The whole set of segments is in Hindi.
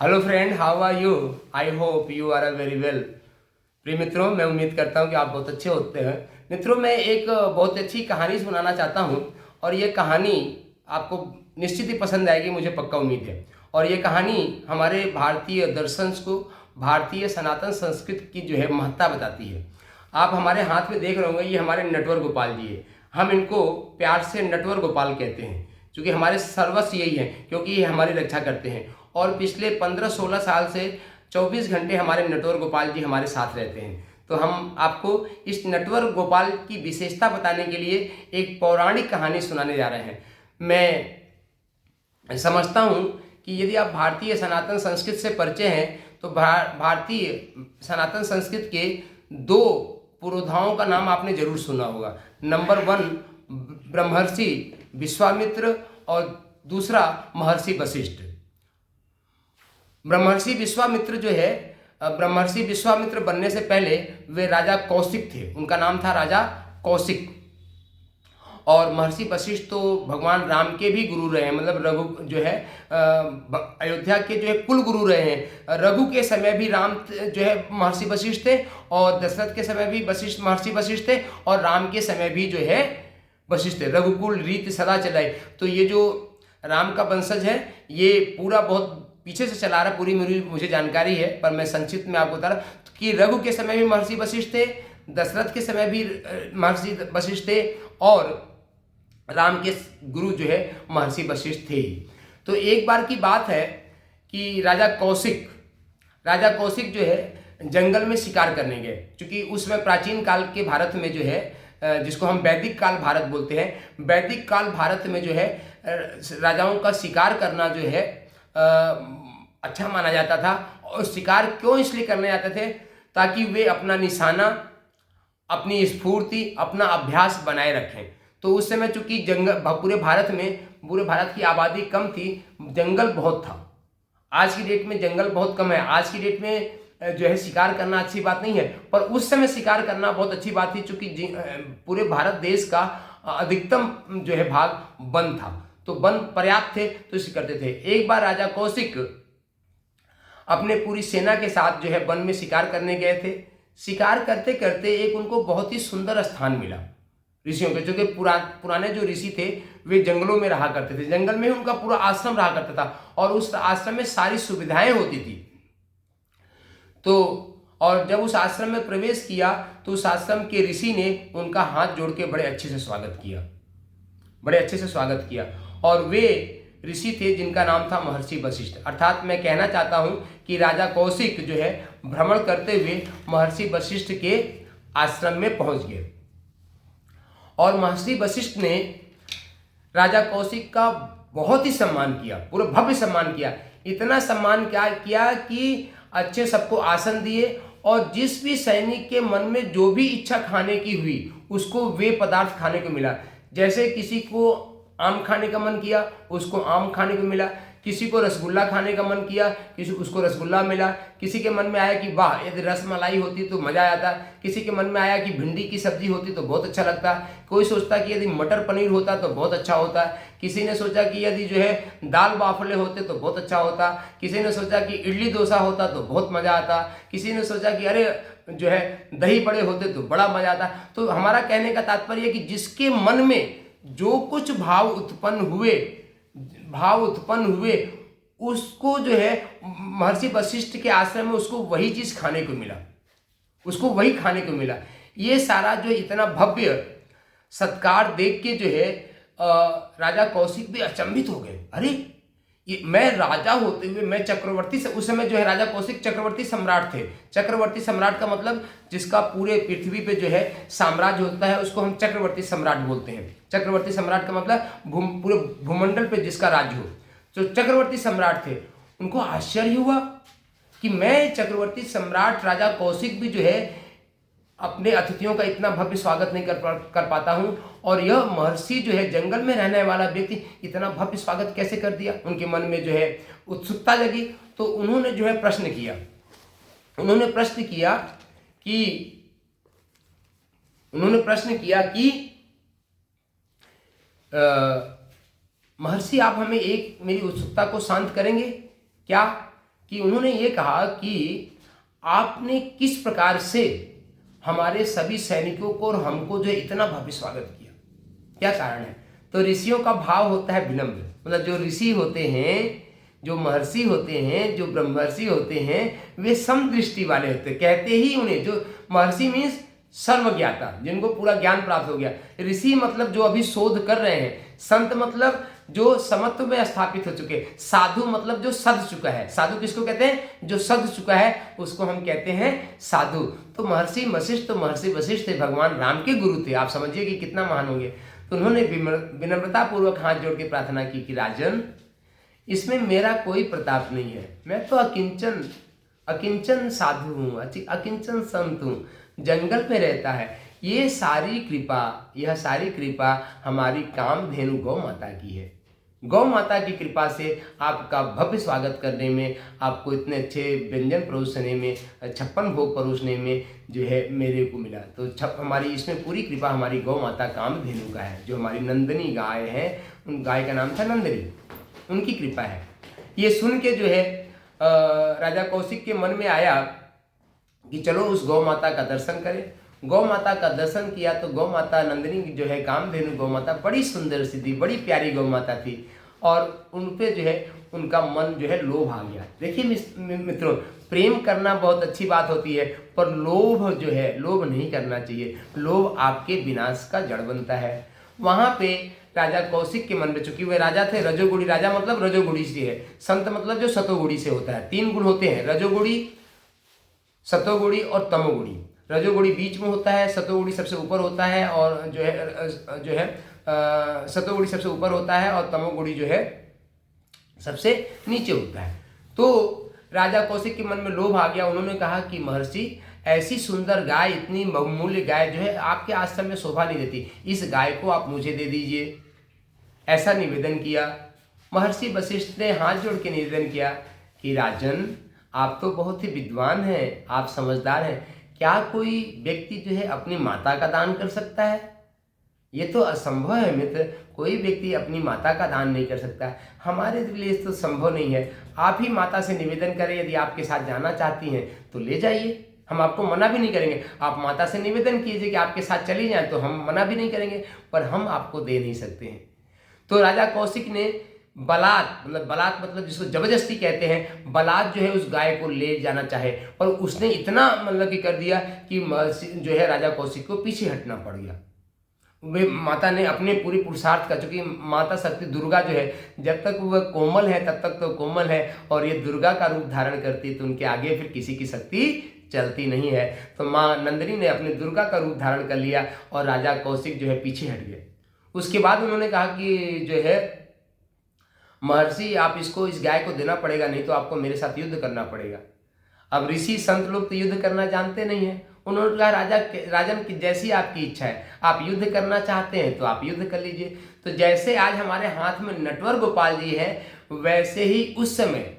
Hello friend, how are you? I hope you are very well. प्रिय मित्रों, मैं उम्मीद करता हूँ कि आप बहुत अच्छे होते हैं। मित्रों, मैं एक बहुत अच्छी कहानी सुनाना चाहता हूँ और ये कहानी आपको निश्चित ही पसंद आएगी, मुझे पक्का उम्मीद है। और ये कहानी हमारे भारतीय दर्शन को, भारतीय सनातन संस्कृति की जो है महत्ता बताती है। आप हमारे हाथ में देख रहे होंगे, ये हमारे नटवर गोपाल जी है। हम इनको प्यार से नटवर गोपाल कहते हैं क्योंकि हमारे सर्वस्व यही है, क्योंकि ये हमारी रक्षा करते हैं। और पिछले 15-16 साल से 24 घंटे हमारे नटवर गोपाल जी हमारे साथ रहते हैं। तो हम आपको इस नटवर गोपाल की विशेषता बताने के लिए एक पौराणिक कहानी सुनाने जा रहे हैं। मैं समझता हूँ कि यदि आप भारतीय सनातन संस्कृति से परिचय हैं तो भारतीय सनातन संस्कृति के दो पुरोधाओं का नाम आपने जरूर सुना होगा। नंबर 1 ब्रह्मर्षि विश्वामित्र और दूसरा महर्षि वशिष्ठ। ब्रह्मर्षि विश्वामित्र जो है, ब्रह्मर्षि विश्वामित्र बनने से पहले वे राजा कौशिक थे, उनका नाम था राजा कौशिक। और महर्षि वशिष्ठ तो भगवान राम के भी गुरु रहे हैं, मतलब रघु जो है अयोध्या के जो है कुल गुरु रहे हैं। रघु के समय भी राम जो है महर्षि वशिष्ठ थे, और दशरथ के समय भी वशिष्ठ महर्षि वशिष्ठ थे, और राम के समय भी जो है वशिष्ठ थे। रघुकुल रीत सदा चलाए। तो ये जो राम का वंशज है ये पूरा बहुत पीछे से चला रहा, पूरी मेरी मुझे जानकारी है, पर मैं संक्षिप्त में आपको बता रहा कि रघु के समय भी महर्षि वशिष्ठ थे, दशरथ के समय भी महर्षि वशिष्ठ थे, और राम के गुरु जो है महर्षि वशिष्ठ थे ही। तो एक बार की बात है कि राजा कौशिक जो है जंगल में शिकार करने गए, क्योंकि उसमें प्राचीन काल के भारत में जो है, जिसको हम वैदिक काल भारत बोलते हैं, वैदिक काल भारत में जो है राजाओं का शिकार करना जो है अच्छा माना जाता था। और शिकार क्यों इसलिए करने जाते थे? ताकि वे अपना निशाना, अपनी स्फूर्ति, अपना अभ्यास बनाए रखें। तो उस समय चूंकि जंगल पूरे भारत की आबादी कम थी, जंगल बहुत था। आज की डेट में जंगल बहुत कम है। आज की डेट में जो है शिकार करना अच्छी बात नहीं है, पर उस समय शिकार करना बहुत अच्छी बात थी, चूंकि पूरे भारत देश का अधिकतम जो है भाग वन था, तो वन पर्याप्त थे, तो इसे करते थे। एक बार राजा कौशिक अपने पूरी सेना के साथ जो है वन में शिकार करने गए थे। शिकार करते करते एक उनको बहुत ही सुंदर स्थान मिला ऋषियों के, जो कि पुराने जो ऋषि थे वे जंगलों में रहा करते थे। जंगल में उनका पूरा आश्रम रहा करता था, और उस आश्रम में सारी सुविधाएं होती थी। तो और जब उस आश्रम में प्रवेश किया तो उस आश्रम के ऋषि ने उनका हाथ जोड़ के बड़े अच्छे से स्वागत किया। और वे ऋषि थे जिनका नाम था महर्षि वशिष्ठ। अर्थात मैं कहना चाहता हूं कि राजा कौशिक जो है भ्रमण करते हुए महर्षि वशिष्ठ के आश्रम में पहुंच गए, और महर्षि वशिष्ठ ने राजा कौशिक का बहुत ही सम्मान किया, पूरा भव्य सम्मान किया। इतना सम्मान क्या किया कि अच्छे सबको आसन दिए, और जिस भी सैनिक के मन में जो भी इच्छा खाने की हुई उसको वे पदार्थ खाने को मिला। जैसे किसी को आम खाने का मन किया उसको आम खाने को मिला, किसी को रसगुल्ला खाने का मन किया उसको रसगुल्ला मिला, किसी के मन में आया कि वाह यदि रसमलाई होती तो मजा आता, किसी के मन में आया कि भिंडी की सब्जी होती तो बहुत अच्छा लगता, कोई सोचता कि यदि मटर पनीर होता तो बहुत अच्छा होता, किसी ने सोचा कि यदि जो है दाल बाफले होते तो बहुत अच्छा होता, किसी ने सोचा कि इडली डोसा होता तो बहुत मजा आता, किसी ने सोचा कि अरे जो है दही बड़े होते तो बड़ा मजा आता। तो हमारा कहने का तात्पर्य है कि जिसके मन में जो कुछ भाव उत्पन्न हुए उसको जो है महर्षि वशिष्ठ के आश्रम में उसको वही चीज खाने को मिला। ये सारा जो इतना भव्य सत्कार देख के जो है राजा कौशिक भी अचंभित हो गए। अरे ये मैं राजा होते हुए मैं चक्रवर्ती से, उस समय जो है राजा कौशिक चक्रवर्ती सम्राट थे। चक्रवर्ती सम्राट का मतलब जिसका पूरे पृथ्वी पे जो है साम्राज्य होता है उसको हम चक्रवर्ती सम्राट बोलते हैं। चक्रवर्ती सम्राट का मतलब पूरे भूमंडल पे जिसका राज्य हो, जो चक्रवर्ती सम्राट थे। उनको आश्चर्य हुआ कि मैं चक्रवर्ती सम्राट राजा कौशिक भी जो है अपने अतिथियों का इतना भव्य स्वागत नहीं कर पाता हूं, और यह महर्षि जो है जंगल में रहने वाला व्यक्ति इतना भव्य स्वागत कैसे कर दिया। उनके मन में जो है उत्सुकता जगी। तो उन्होंने जो है प्रश्न किया कि महर्षि आप हमें एक मेरी उत्सुकता को शांत करेंगे क्या? कि उन्होंने ये कहा कि आपने किस प्रकार से हमारे सभी सैनिकों को और हमको जो है इतना भव्य स्वागत किया, क्या कारण है। तो ऋषियों का भाव होता है विनम्र, मतलब जो ऋषि होते हैं, जो महर्षि होते हैं, जो ब्रह्मर्षि होते हैं, वे समदृष्टि वाले होते हैं। कहते ही उन्हें, जो महर्षि मीन्स सर्वज्ञाता, जिनको पूरा ज्ञान प्राप्त हो गया। ऋषि मतलब जो अभी शोध कर रहे हैं। संत मतलब जो समत्व में स्थापित हो चुके। साधु मतलब जो सध चुका है। साधु किसको कहते हैं, जो सध चुका है उसको हम कहते हैं साधु। तो महर्षि वशिष्ठ थे, भगवान राम के गुरु थे। आप समझिए कि कितना महान होंगे। तो उन्होंने विनम्रता पूर्वक हाथ जोड़ के प्रार्थना की कि राजन, इसमें मेरा कोई प्रताप नहीं है, मैं तो अकिंचन साधु हूँ, अकिंचन संत हूँ, जंगल में रहता है। यह सारी कृपा हमारी कामधेनु गौ माता की है। गौ माता की कृपा से आपका भव्य स्वागत करने में, आपको इतने अच्छे व्यंजन परोसने में, 56 भोग परोसने में जो है मेरे को मिला। तो हमारी इसमें पूरी कृपा हमारी गौ माता कामधेनु का है, जो हमारी नंदिनी गाय है, उन गाय का नाम था नंदिनी, उनकी कृपा है। ये सुन के जो है राजा कौशिक के मन में आया कि चलो उस गौ माता का दर्शन करें। गौ माता का दर्शन किया तो गौ माता नंदिनी जो है कामधेनु गौ माता बड़ी सुंदर सी थी, बड़ी प्यारी गौ माता थी, और उन पे जो है उनका मन जो है लोभ आ गया। देखिए मित्रों, प्रेम करना बहुत अच्छी बात होती है, पर लोभ जो है, लोभ नहीं करना चाहिए। लोभ आपके विनाश का जड़ बनता है। वहाँ पे राजा कौशिक के मन में, चूंकि वे राजा थे, रजोगुणी, राजा मतलब रजोगुणी से है, संत मतलब जो सतोगुणी से होता है। 3 गुण होते हैं, रजोगुणी, सतोगुणी और तमोगुणी। रजोगुणी बीच में होता है, सतोगुणी सबसे ऊपर होता है, और जो है सतोगुणी सबसे ऊपर होता है और तमोगुणी जो है सबसे नीचे होता है। तो राजा कौशिक के मन में लोभ आ गया। उन्होंने कहा कि महर्षि, ऐसी सुंदर गाय, इतनी बहुमूल्य गाय जो है आपके आश्रम में शोभा नहीं देती, इस गाय को आप मुझे दे दीजिए, ऐसा निवेदन किया। महर्षि वशिष्ठ ने हाथ जोड़ के निवेदन किया कि राजन, आप तो बहुत ही विद्वान हैं, आप समझदार हैं, क्या कोई व्यक्ति जो है अपनी माता का दान कर सकता है? ये तो असंभव है मित्र, कोई व्यक्ति अपनी माता का दान नहीं कर सकता। हमारे लिए तो संभव नहीं है। आप ही माता से निवेदन करें, यदि आपके साथ जाना चाहती हैं तो ले जाइए, हम आपको मना भी नहीं करेंगे। आप माता से निवेदन कीजिए कि आपके साथ चली जाएं, तो हम मना भी नहीं करेंगे, पर हम आपको दे नहीं सकते हैं। तो राजा कौशिक ने बलात् मतलब जिसको जबरदस्ती कहते हैं, बलात् जो है उस गाय को ले जाना चाहे, और उसने इतना मतलब कि कर दिया कि जो है राजा कौशिक को पीछे हटना पड़ गया। वे माता ने अपने पूरी पुरुषार्थ का, चूंकि माता शक्ति दुर्गा जो है, जब तक वह कोमल है तब तक तो कोमल है, और ये दुर्गा का रूप धारण करती तो उनके आगे फिर किसी की शक्ति चलती नहीं है। तो माँ नंदिनी ने अपने दुर्गा का रूप धारण कर लिया और राजा कौशिक जो है पीछे हट गए। उसके बाद उन्होंने कहा कि जो है महर्षि, आप इसको, इस गाय को देना पड़ेगा, नहीं तो आपको मेरे साथ युद्ध करना पड़ेगा। अब ऋषि संत लोग तो युद्ध करना जानते नहीं हैं। उन्होंने कहा राजन की जैसी आपकी इच्छा है, आप युद्ध करना चाहते हैं तो आप युद्ध कर लीजिए। तो जैसे आज हमारे हाथ में नटवर गोपाल जी है, वैसे ही उस समय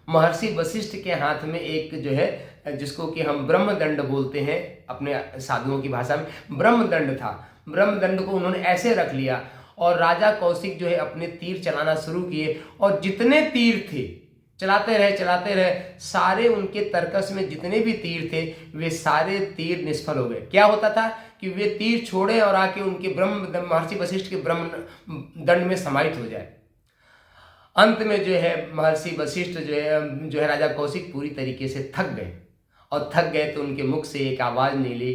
महर्षि वशिष्ठ के हाथ में एक जो है, जिसको कि हम ब्रह्मदंड बोलते हैं अपने साधुओं की भाषा में, ब्रह्मदंड था। ब्रह्मदंड को उन्होंने ऐसे रख लिया और राजा कौशिक जो है अपने तीर चलाना शुरू किए, और जितने तीर थे चलाते रहे, सारे उनके तर्कस में जितने भी तीर थे वे सारे तीर निष्फल हो गए। क्या होता था कि वे तीर छोड़े और आके उनके महर्षि वशिष्ठ के ब्रह्म दंड में समाहित हो जाए। अंत में जो है महर्षि वशिष्ठ जो है राजा कौशिक पूरी तरीके से थक गए, और थक गए तो उनके मुख से एक आवाज निकली,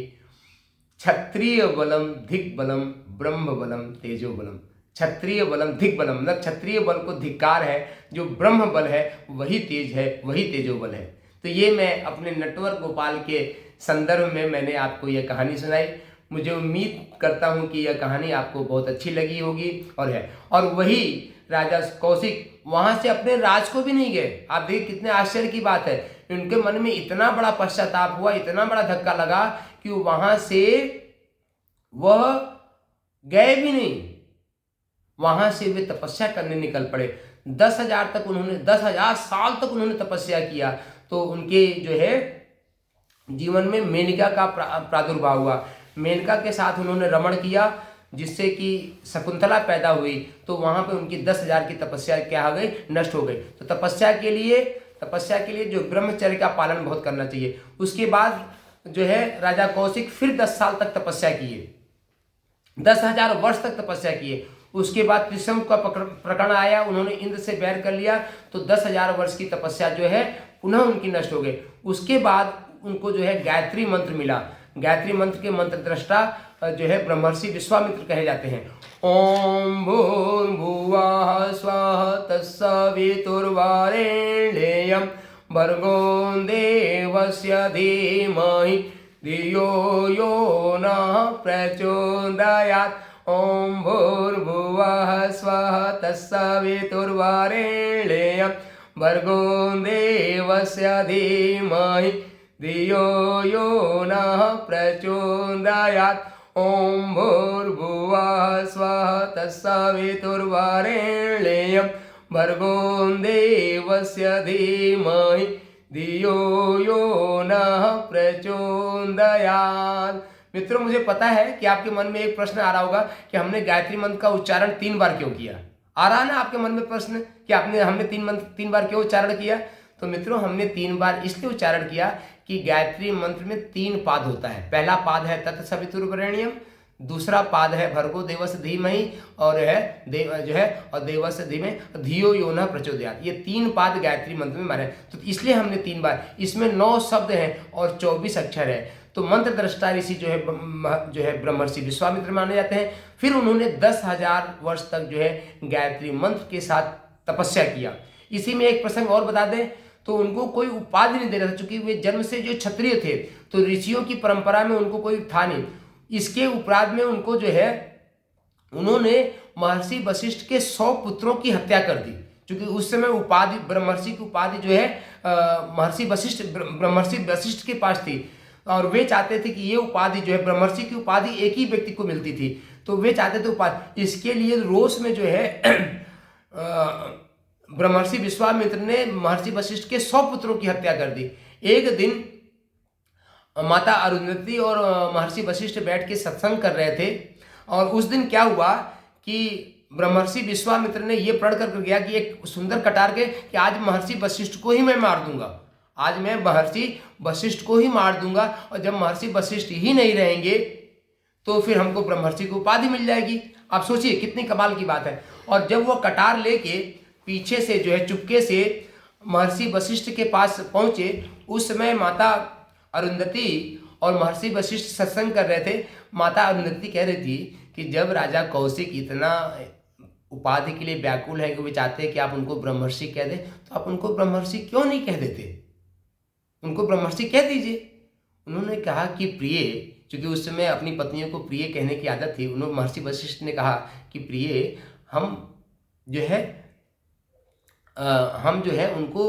क्षत्रिय बलम धिक बलम ब्रह्म बलम तेजो बलम। क्षत्रिय बलम धिक बलम मतलब क्षत्रिय बल को धिक्कार है, जो ब्रह्म बल है वही तेज है, वही तेजो बल है। तो ये मैं अपने नटवर गोपाल के संदर्भ में मैंने आपको यह कहानी सुनाई। मुझे उम्मीद करता हूँ कि यह कहानी आपको बहुत अच्छी लगी होगी, और वही राजा कौशिक वहाँ से अपने राज को भी नहीं गए। आप देखिए कितने आश्चर्य की बात है, उनके मन में इतना बड़ा पश्चाताप हुआ, इतना बड़ा धक्का लगा कि वहाँ से वह गए भी नहीं, वहां से वे तपस्या करने निकल पड़े। 10,000 साल तक उन्होंने तपस्या किया। तो उनके जो है जीवन में मेनका का प्रादुर्भाव हुआ। मेनका के साथ उन्होंने रमण किया, जिससे कि शकुंतला पैदा हुई। तो वहां पे उनकी 10,000 की तपस्या क्या हो गई, नष्ट हो गई। तो तपस्या के लिए तपस्या के लिए जो ब्रह्मचर्य का पालन बहुत करना चाहिए। उसके बाद जो है राजा कौशिक फिर 10 साल तक तपस्या किए, 10,000 वर्ष तक तपस्या किए। उसके बाद त्रिशंकु का प्रकरण आया, उन्होंने इंद्र से बैर कर लिया, तो 10,000 वर्ष की तपस्या जो है पुनः उनकी नष्ट हो गई। उसके बाद उनको जो है गायत्री मंत्र मिला। गायत्री मंत्र के मंत्र दृष्टा जो है ब्रह्मर्षि विश्वामित्र कहे जाते हैं। ओम भूर्भुवः स्वः तत्सवितुर्वरेण्यं भर्गो देवस्य धीमहि धियो यो नः प्रचोदयात्। ओम भूर्भुवः स्वः तत्सवितुर्वरेण्यं भर्गो देवस्य धीमहि धियो यो नः प्रचोदयात्। ओम भूर्भुवः स्वः तत्सवितुर्वरेण्यं भर्गो देवस्य धीमहि धियो यो नः प्रचोदयात्। मित्रों, मुझे पता है कि आपके मन में एक प्रश्न आ रहा होगा कि हमने गायत्री मंत्र का उच्चारण 3 बार क्यों किया। आ रहा है ना आपके मन में प्रश्न कि हमने 3 बार क्यों उच्चारण किया। तो मित्रों, हमने 3 बार इसलिए उच्चारण किया कि गायत्री मंत्र में 3 पाद होता है। पहला पाद है तत्सवितुर्वरेण्यम, दूसरा पाद है भर्गो देवस्य धीमहि, और है देवस्य धीमहि धियो यो नः प्रचोदयात्। ये 3 पाद गायत्री मंत्र में माने, तो इसलिए हमने 3 बार। इसमें 9 शब्द हैं और 24 अक्षर है। तो मंत्र दृष्टा ऋषि जो है ब्रह्मर्षि विश्वामित्र माने जाते हैं। फिर उन्होंने 10,000 वर्ष तक जो है गायत्री मंत्र के साथ तपस्या किया। इसी में एक प्रसंग और बता दें तो उनको कोई उपाधि नहीं दे रहा था, चूंकि वे जन्म से जो क्षत्रिय थे, तो ऋषियों की परंपरा में उनको कोई था नहीं। इसके उपरांत में उनको जो है उन्होंने महर्षि वशिष्ठ के 100 पुत्रों की हत्या कर दी, क्योंकि उस समय उपाधि ब्रह्मर्षि की उपाधि जो है ब्रह्मर्षि वशिष्ठ के पास थी, और वे चाहते थे कि ये उपाधि जो है ब्रह्मर्षि की उपाधि एक ही व्यक्ति को मिलती थी, तो वे चाहते थे उपाधि। इसके लिए रोष में जो है ब्रह्मर्षि विश्वामित्र ने महर्षि वशिष्ठ के 100 पुत्रों की हत्या कर दी। एक दिन माता अरुंधति और महर्षि वशिष्ठ बैठ के सत्संग कर रहे थे, और उस दिन क्या हुआ कि ब्रह्मर्षि विश्वामित्र ने यह प्रण कर गया कि एक सुंदर कटार के कि आज महर्षि वशिष्ठ को ही मैं मार दूंगा, आज मैं महर्षि वशिष्ठ को ही मार दूंगा, और जब महर्षि वशिष्ठ ही नहीं रहेंगे तो फिर हमको ब्रह्मर्षि की उपाधि मिल जाएगी। आप सोचिए कितनी कमाल की बात है। और जब वो कटार लेके पीछे से जो है चुपके से महर्षि वशिष्ठ के पास पहुंचे, उस समय माता अरुंधति और महर्षि वशिष्ठ सत्संग कर रहे थे। माता अरुंधति कह रही थी कि जब राजा कौशिक इतना उपाधि के लिए व्याकुल है कि वे चाहते हैं कि आप उनको ब्रह्मर्षि कह दें, तो आप उनको ब्रह्मर्षि क्यों नहीं कह देते, उनको ब्रह्मर्षि कह दीजिए। उन्होंने कहा कि प्रिय, क्योंकि उस समय अपनी पत्नियों को प्रिय कहने की आदत थी, उन्होंने महर्षि वशिष्ठ ने कहा कि प्रिय, हम जो है उनको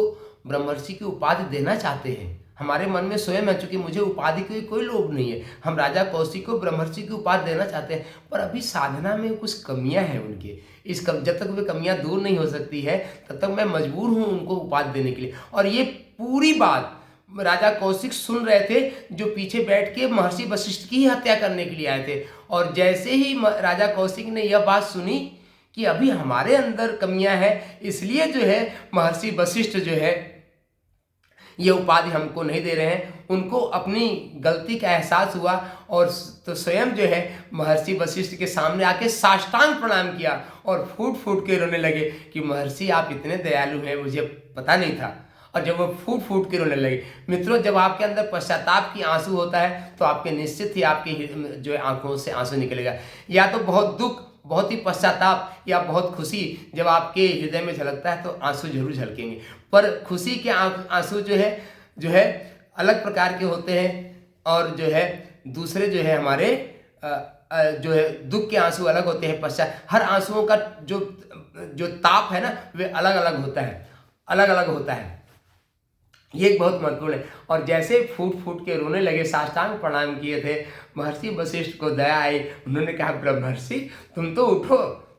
ब्रह्मर्षि की उपाधि देना चाहते हैं। हमारे मन में स्वयं है, चूंकि मुझे उपाधि की कोई लोभ नहीं है, हम राजा कौशिक को ब्रह्मर्षि की उपाधि देना चाहते हैं, पर अभी साधना में कुछ कमियां हैं उनके। जब तक वे कमियां दूर नहीं हो सकती है तब तक मैं मजबूर हूं उनको उपाधि देने के लिए। और ये पूरी बात राजा कौशिक सुन रहे थे, जो पीछे बैठ के महर्षि वशिष्ठ की ही हत्या करने के लिए आए थे। और जैसे ही राजा कौशिक ने यह बात सुनी कि अभी हमारे अंदर कमियां हैं, इसलिए जो है महर्षि वशिष्ठ जो है ये उपाधि हमको नहीं दे रहे हैं, उनको अपनी गलती का एहसास हुआ, और तो स्वयं जो है महर्षि वशिष्ठ के सामने आके साष्टांग प्रणाम किया और फूट फूट के रोने लगे कि महर्षि आप इतने दयालु हैं, मुझे पता नहीं था। और जब वो फूट फूट के रोने लगे, मित्रों, जब आपके अंदर पश्चाताप की आंसू होता है तो आपके निश्चित ही आपके जो है आंखों से आंसू निकलेगा। या तो बहुत दुख, बहुत ही पश्चाताप, या बहुत खुशी जब आपके हृदय में झलकता है तो आंसू जरूर झलकेंगे। पर खुशी के आंसू जो है अलग प्रकार के होते हैं, और जो है दूसरे जो है हमारे जो है दुख के आंसू अलग होते हैं। हर आंसुओं का जो ताप है ना, वे अलग अलग होता है। ये एक बहुत महत्वपूर्ण है। और जैसे फूट फूट के रोने लगे, साष्टांग प्रणाम किए थे, महर्षि वशिष्ठ को दया आई। उन्होंने कहा ब्रह्मर्षि तुम तो उठो,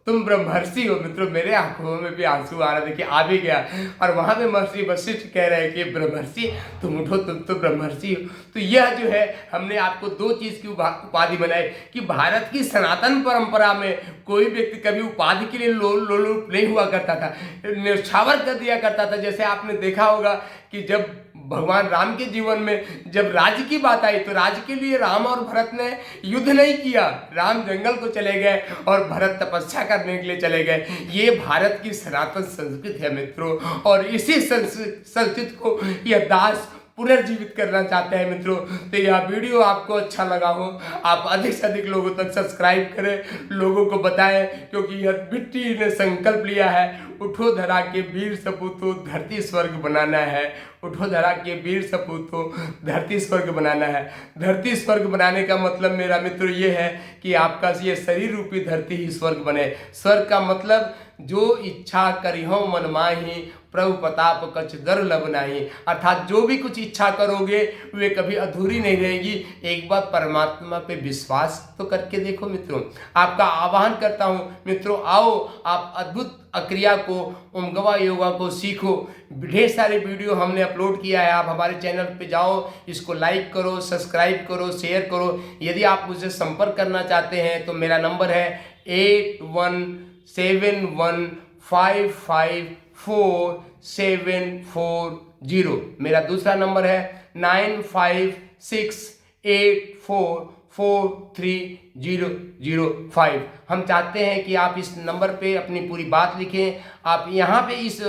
तुम ब्रह्मर्षि हो। मित्रों मेरे आंखों में भी आंसू आ रहा, देखिए आ भी गया। और वहां पे महर्षि वशिष्ठ कह रहे हैं कि ब्रह्मर्षि तुम उठो, तुम तो ब्रह्मर्षि हो। तो यह जो है हमने आपको दो चीज की उपाधि बनाई कि भारत की सनातन परंपरा में कोई व्यक्ति कभी उपाधि के लिए लोलुप नहीं हुआ करता था, न्यौछावर कर दिया करता था। जैसे आपने देखा होगा कि जब भगवान राम के जीवन में जब राज्य की बात आई तो राज्य के लिए राम और भरत ने युद्ध नहीं किया, राम जंगल को चले गए और भरत तपस्या करने के लिए चले गए। ये भारत की सनातन संस्कृति है मित्रों, और इसी संस्कृति को यह दास पुनर्जीवित करना चाहते हैं मित्रों। तो यह वीडियो आपको अच्छा लगा हो, आप अधिक से अधिक लोगों तक सब्सक्राइब करें, लोगों को बताएं, क्योंकि यह बिट्टी ने संकल्प लिया है, उठो धरा के वीर सपूतों धरती स्वर्ग बनाना है। उठो धरा के वीर सपूतों धरती स्वर्ग बनाना है। धरती स्वर्ग बनाने का मतलब मेरा मित्र ये है कि आपका ये शरीर रूपी धरती ही स्वर्ग बने। स्वर्ग का मतलब जो इच्छा करिहो मन माही, प्रभु प्रताप कछ दर लब नाही। अर्थात जो भी कुछ इच्छा करोगे वे कभी अधूरी नहीं रहेगी। एक बार परमात्मा पे विश्वास तो करके देखो मित्रों। आपका आह्वान करता हूँ मित्रों, आओ आप अद्भुत अक्रिया को, ओमगवा योगा को सीखो। ढेर सारे वीडियो हमने अपलोड किया है, आप हमारे चैनल पे जाओ, इसको लाइक करो, सब्सक्राइब करो, शेयर करो। यदि आप मुझसे संपर्क करना चाहते हैं तो मेरा नंबर है 8171554740। मेरा दूसरा नंबर है 9568443005। हम चाहते हैं कि आप इस नंबर पे अपनी पूरी बात लिखें। आप यहाँ पे इस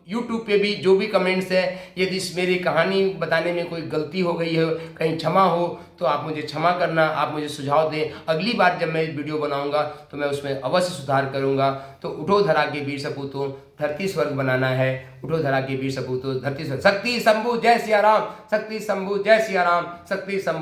YouTube पे भी जो भी कमेंट्स है, यदि इस मेरी कहानी बताने में कोई गलती हो गई है, कहीं क्षमा हो तो आप मुझे क्षमा करना, आप मुझे सुझाव दें। अगली बार जब मैं वीडियो बनाऊंगा तो मैं उसमें अवश्य सुधार करूंगा। तो उठो धरा के वीर सपूतों धरती स्वर्ग बनाना है। उठो धरा के वीर सपूतों धरती स्वर्ग। शक्ति शंभु जय सिया राम, शक्ति शंभु जय सिया राम, शक्ति शंभु।